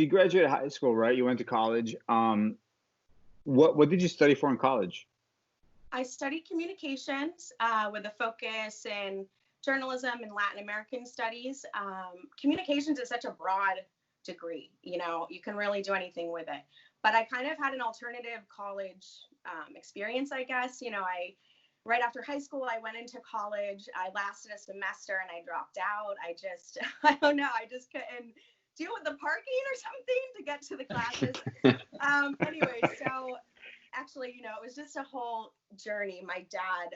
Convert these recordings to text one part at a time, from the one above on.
so you graduated high school, right? You went to college. What did you study for in college? I studied communications with a focus in journalism and Latin American studies. Communications is such a broad degree, you can really do anything with it. But I kind of had an alternative college experience, I guess. Right after high school, I went into college. I lasted a semester and I dropped out. I don't know, I just couldn't deal with the parking or something to get to the classes. Anyway, so actually, it was just a whole journey. My dad,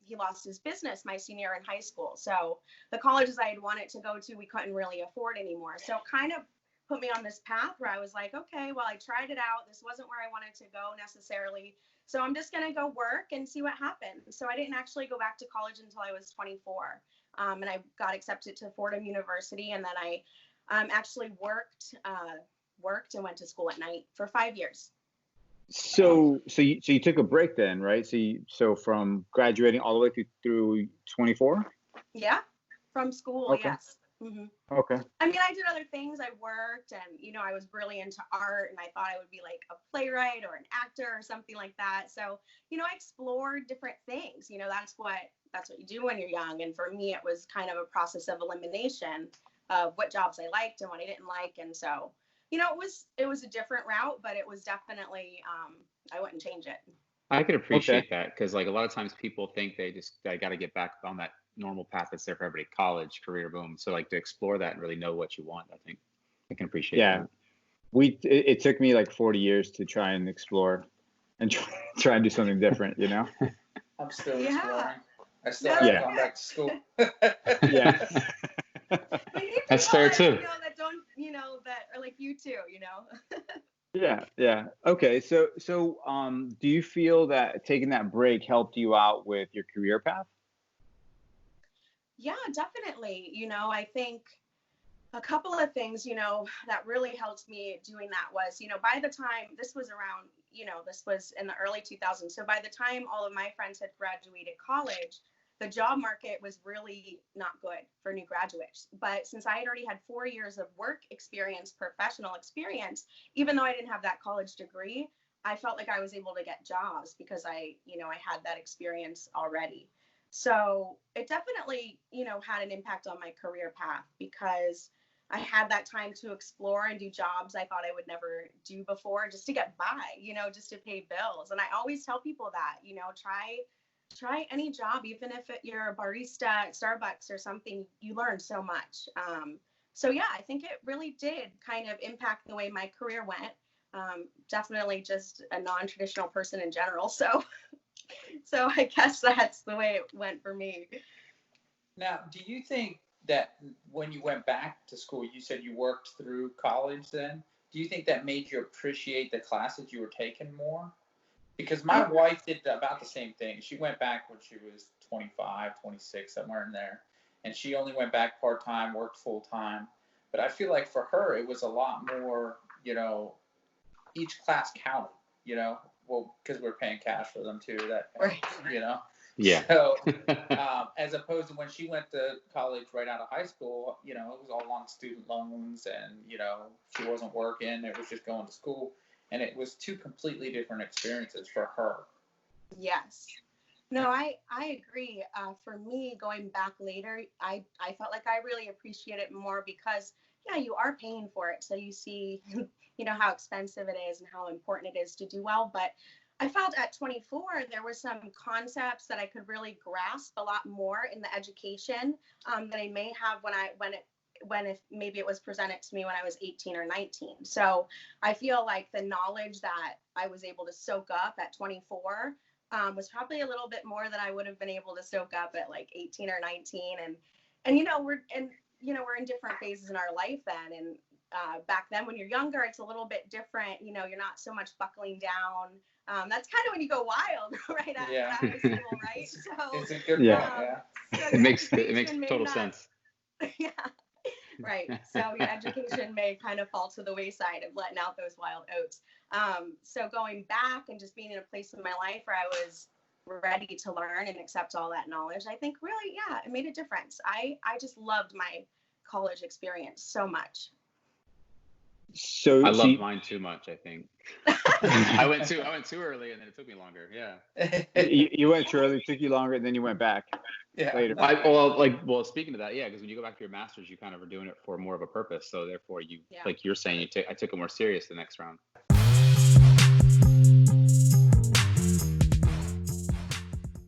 he lost his business my senior year in high school. So the colleges I had wanted to go to, we couldn't really afford anymore. So it kind of put me on this path where I was like, okay, well, I tried it out. This wasn't where I wanted to go necessarily. So I'm just going to go work and see what happens. So I didn't actually go back to college until I was 24. And I got accepted to Fordham University. And then I actually worked and went to school at night for 5 years. So you took a break then, right? So from graduating all the way through 24? Yeah, from school, Okay. yes. Mm-hmm. Okay. I mean, I did other things. I worked and, I was really into art and I thought I would be like a playwright or an actor or something like that. So, I explored different things. That's what you do when you're young. And for me, it was kind of a process of elimination of what jobs I liked and what I didn't like. And so, it was a different route, but it was definitely, I wouldn't change it. I could appreciate Okay. that because like a lot of times people think they got to get back on that normal path that's there for everybody, college, career, boom. So like to explore that and really know what you want, I think I can appreciate Yeah. that. It took me like 40 years to try and explore and try and do something different, I'm still exploring. I still No, haven't Yeah. gone back to school. Yeah. We need That's people fair, that, too. that don't, that are like you too, Yeah. Okay. So do you feel that taking that break helped you out with your career path? Yeah, definitely. I think a couple of things, that really helped me doing that was, by the time this was around, this was in the early 2000s. So by the time all of my friends had graduated college, the job market was really not good for new graduates. But since I had already had 4 years of work experience, professional experience, even though I didn't have that college degree, I felt like I was able to get jobs because I had that experience already. So it definitely, had an impact on my career path because I had that time to explore and do jobs I thought I would never do before just to get by, just to pay bills. And I always tell people that, try any job, even if you're a barista at Starbucks or something, you learn so much. So yeah, I think it really did kind of impact the way my career went. Definitely just a non-traditional person in general. So I guess that's the way it went for me. Now, do you think that when you went back to school, you said you worked through college then? Do you think that made you appreciate the classes you were taking more? Because my wife did about the same thing. She went back when she was 25, 26, somewhere in there. And she only went back part-time, worked full-time. But I feel like for her, it was a lot more, each class counted, well, because we're paying cash for them too, Right. Yeah. So as opposed to when she went to college right out of high school, it was all on student loans and, she wasn't working. It was just going to school. And it was two completely different experiences for her. Yes. No, I agree. For me, going back later, I felt like I really appreciate it more because, yeah, you are paying for it. So you see, how expensive it is and how important it is to do well. But I felt at 24, there were some concepts that I could really grasp a lot more in the education than I may have if maybe it was presented to me when I was 18 or 19. So I feel like the knowledge that I was able to soak up at 24 was probably a little bit more than I would have been able to soak up at like 18 or 19. And we're in different phases in our life then. And back then when you're younger, it's a little bit different. You're not so much buckling down. That's kind of when you go wild, right? Out of high school, right? So it's a good point, yeah. So It makes education total sense. Yeah. Right. So your education may kind of fall to the wayside of letting out those wild oats. So going back and just being in a place in my life where I was ready to learn and accept all that knowledge, I think really, yeah, it made a difference. I just loved my college experience so much. So, I so loved mine too much, I think. I went too early, and then it took me longer. Yeah. you went too early, it took you longer, and then you went back Yeah. later. Well, speaking of that, yeah, because when you go back to your master's, you kind of are doing it for more of a purpose. So therefore, Yeah. like you're saying, I took it more serious the next round.